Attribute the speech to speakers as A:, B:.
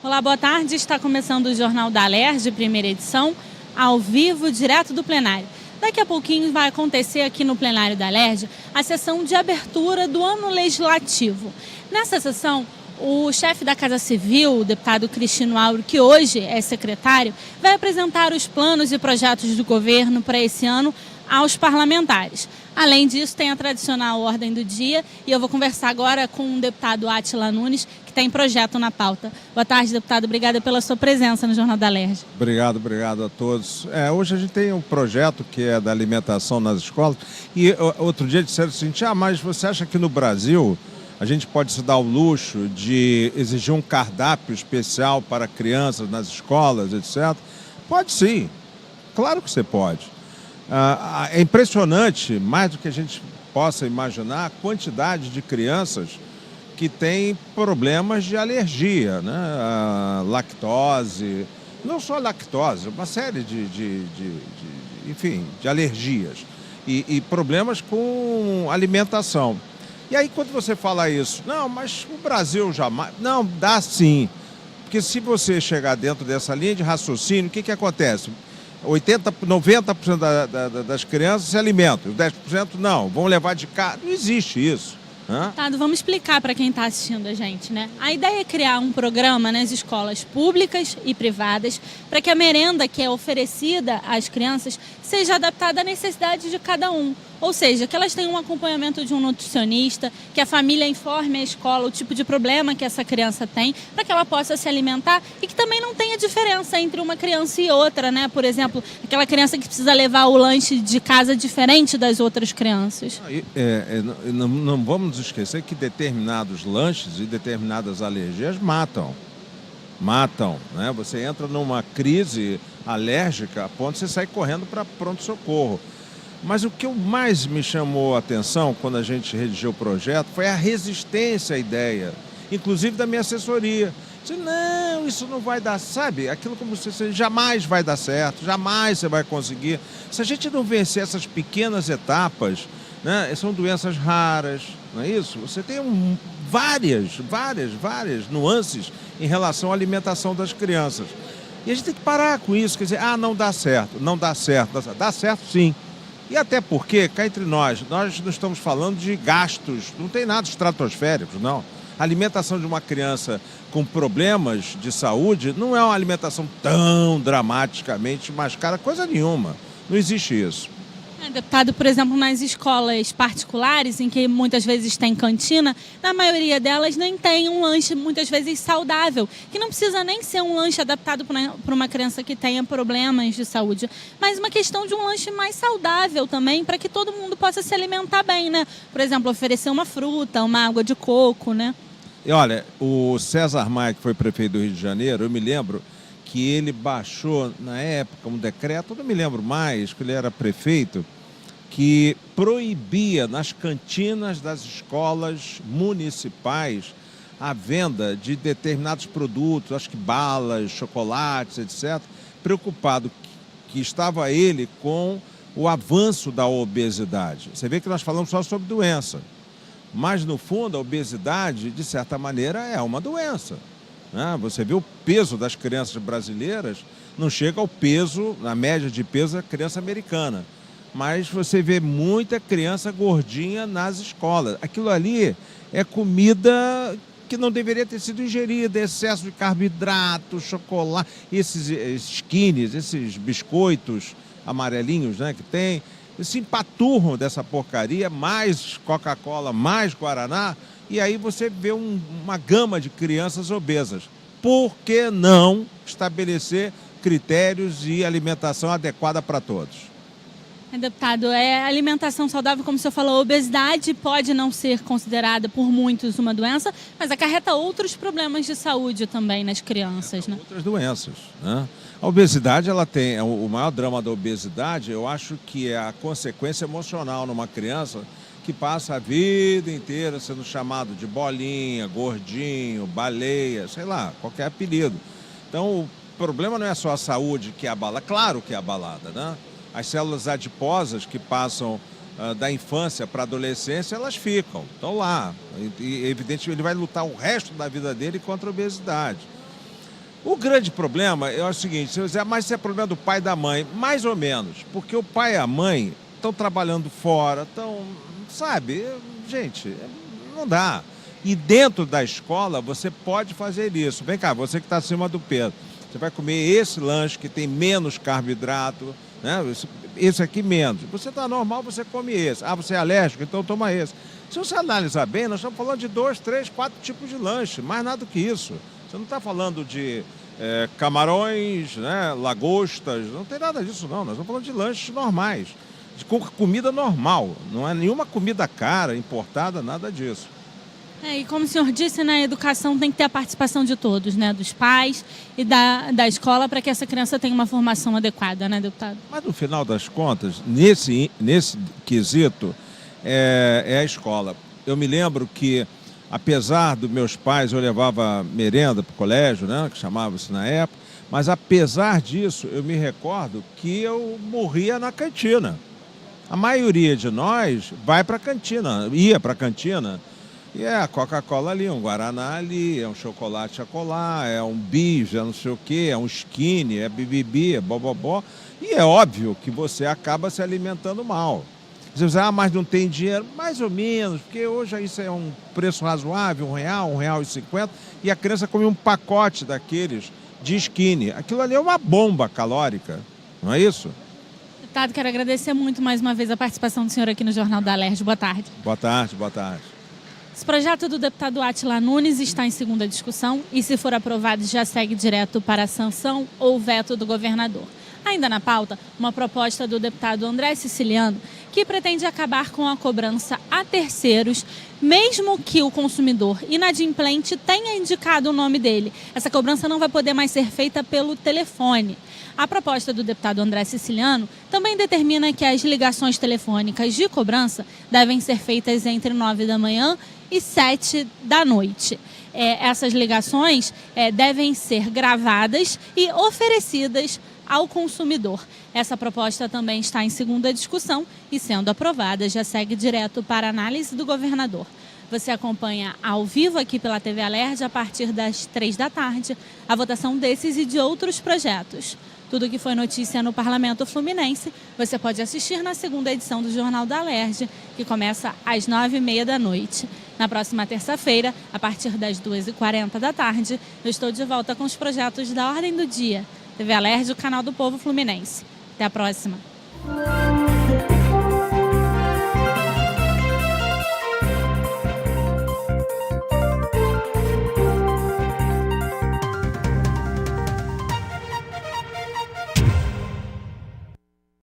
A: Olá, boa tarde. Está começando o Jornal da Alerj, primeira edição, ao vivo, direto do plenário. Daqui a pouquinho vai acontecer aqui no plenário da Alerj a sessão de abertura do ano legislativo. Nessa sessão, o chefe da Casa Civil, o deputado Cristino Auro, que hoje é secretário, vai apresentar os planos e projetos do governo para esse ano aos parlamentares. Além disso, tem a tradicional ordem do dia e eu vou conversar agora com o deputado Átila Nunes, que tem projeto na pauta. Boa tarde, deputado. Obrigada pela sua presença no Jornal da Alerj.
B: Obrigado a todos. Hoje a gente tem um projeto que é da alimentação nas escolas e outro dia disseram o seguinte, mas você acha que no Brasil a gente pode se dar o luxo de exigir um cardápio especial para crianças nas escolas, etc.? Pode sim, claro que você pode. É impressionante, mais do que a gente possa imaginar, a quantidade de crianças que têm problemas de alergia, né? Lactose, não só lactose, uma série de alergias e problemas com alimentação. E aí quando você fala isso, não, mas o Brasil jamais... Não, dá sim, porque se você chegar dentro dessa linha de raciocínio, o que acontece? 90% das crianças se alimentam, os 10% não, vão levar de casa. Não existe isso.
A: Deputado, vamos explicar para quem está assistindo a gente, né? A ideia é criar um programa nas escolas públicas e privadas para que a merenda que é oferecida às crianças seja adaptada à necessidade de cada um. Ou seja, que elas tenham um acompanhamento de um nutricionista, que a família informe a escola o tipo de problema que essa criança tem, para que ela possa se alimentar e que também não tenha diferença entre uma criança e outra, né? Por exemplo, aquela criança que precisa levar o lanche de casa diferente das outras crianças.
B: Não vamos esquecer que determinados lanches e determinadas alergias matam, né? Você entra numa crise alérgica a ponto de você sair correndo para pronto-socorro. Mas o que mais me chamou a atenção quando a gente redigiu o projeto foi a resistência à ideia, inclusive da minha assessoria. Disse, não, isso não vai dar, sabe? Aquilo como você jamais vai dar certo, jamais você vai conseguir. Se a gente não vencer essas pequenas etapas, né, são doenças raras, não é isso? Você tem várias nuances em relação à alimentação das crianças. E a gente tem que parar com isso, quer dizer, não dá certo, dá certo sim. E até porque, cá entre nós não estamos falando de gastos, não tem nada estratosféricos, não. A alimentação de uma criança com problemas de saúde não é uma alimentação tão dramaticamente mais cara, coisa nenhuma. Não existe isso.
A: Deputado, por exemplo, nas escolas particulares, em que muitas vezes tem cantina, na maioria delas nem tem um lanche, muitas vezes, saudável, que não precisa nem ser um lanche adaptado para uma criança que tenha problemas de saúde, mas uma questão de um lanche mais saudável também, para que todo mundo possa se alimentar bem, né? Por exemplo, oferecer uma fruta, uma água de coco, né?
B: E olha, o César Maia, que foi prefeito do Rio de Janeiro, eu me lembro que ele baixou, na época, um decreto, eu não me lembro mais, que ele era prefeito, que proibia nas cantinas das escolas municipais a venda de determinados produtos, acho que balas, chocolates, etc., preocupado que estava ele com o avanço da obesidade. Você vê que nós falamos só sobre doença, mas, no fundo, a obesidade, de certa maneira, é uma doença. Você vê o peso das crianças brasileiras, não chega ao peso, na média de peso, da criança americana. Mas você vê muita criança gordinha nas escolas. Aquilo ali é comida que não deveria ter sido ingerida, excesso de carboidrato, chocolate, esses skinnies, esses biscoitos amarelinhos, né, que tem, se empaturram dessa porcaria, mais Coca-Cola, mais Guaraná, e aí você vê uma gama de crianças obesas. Por que não estabelecer critérios de alimentação adequada para todos?
A: Deputado, alimentação saudável, como o senhor falou, a obesidade pode não ser considerada por muitos uma doença, mas acarreta outros problemas de saúde também nas crianças, né?
B: Outras doenças, né? A obesidade, ela tem, o maior drama da obesidade, eu acho que é a consequência emocional numa criança que passa a vida inteira sendo chamado de bolinha, gordinho, baleia, sei lá, qualquer apelido. Então, o problema não é só a saúde que é abalada, claro que é abalada, né? As células adiposas que passam da infância para a adolescência, elas ficam, estão lá. E, evidentemente, ele vai lutar o resto da vida dele contra a obesidade. O grande problema é o seguinte, se dizer, mas isso é problema do pai e da mãe, mais ou menos, porque o pai e a mãe estão trabalhando fora, estão, sabe, gente, não dá. E dentro da escola você pode fazer isso. Vem cá, você que está acima do peso, você vai comer esse lanche que tem menos carboidrato, né? Esse aqui menos. Você está normal, você come esse. Ah, você é alérgico, então toma esse. Se você analisar bem, nós estamos falando de 2, 3, 4 tipos de lanche, mais nada do que isso. Você não está falando de camarões, né, lagostas, não tem nada disso não. Nós estamos falando de lanches normais, de comida normal. Não é nenhuma comida cara, importada, nada disso.
A: E como o senhor disse, na educação tem que ter a participação de todos, né? Dos pais e da escola, para que essa criança tenha uma formação adequada, né, deputado?
B: Mas no final das contas, nesse quesito, é a escola. Eu me lembro que, apesar dos meus pais, eu levava merenda para o colégio, né, que chamava-se na época, mas apesar disso, eu me recordo que eu morria na cantina. A maioria de nós vai para a cantina, ia para a cantina, e é a Coca-Cola ali, um Guaraná ali, é um chocolate acolá, é um bis, é não sei o quê, é um skinny, é bibibi, é bobobó. E é óbvio que você acaba se alimentando mal. Você diz, mas não tem dinheiro? Mais ou menos, porque hoje isso é um preço razoável, R$ 1,50, e a criança come um pacote daqueles de skinny. Aquilo ali é uma bomba calórica, não é isso?
A: Deputado, quero agradecer muito mais uma vez a participação do senhor aqui no Jornal da Alerj. Boa tarde.
B: Boa tarde, boa tarde.
A: Esse projeto do deputado Átila Nunes está em segunda discussão e, se for aprovado, já segue direto para a sanção ou veto do governador. Ainda na pauta, uma proposta do deputado André Siciliano, que pretende acabar com a cobrança a terceiros, mesmo que o consumidor inadimplente tenha indicado o nome dele. Essa cobrança não vai poder mais ser feita pelo telefone. A proposta do deputado André Siciliano também determina que as ligações telefônicas de cobrança devem ser feitas entre 9 da manhã e 7 da noite. Essas ligações devem ser gravadas e oferecidas ao consumidor. Essa proposta também está em segunda discussão e, sendo aprovada, já segue direto para a análise do governador. Você acompanha ao vivo aqui pela TV Alerj a partir das 3 da tarde a votação desses e de outros projetos. Tudo que foi notícia no Parlamento Fluminense, você pode assistir na segunda edição do Jornal da Alerj, que começa às 9h30 da noite. Na próxima terça-feira, a partir das 2h40 da tarde, eu estou de volta com os projetos da Ordem do Dia. TV Alerj, o canal do povo fluminense. Até a próxima.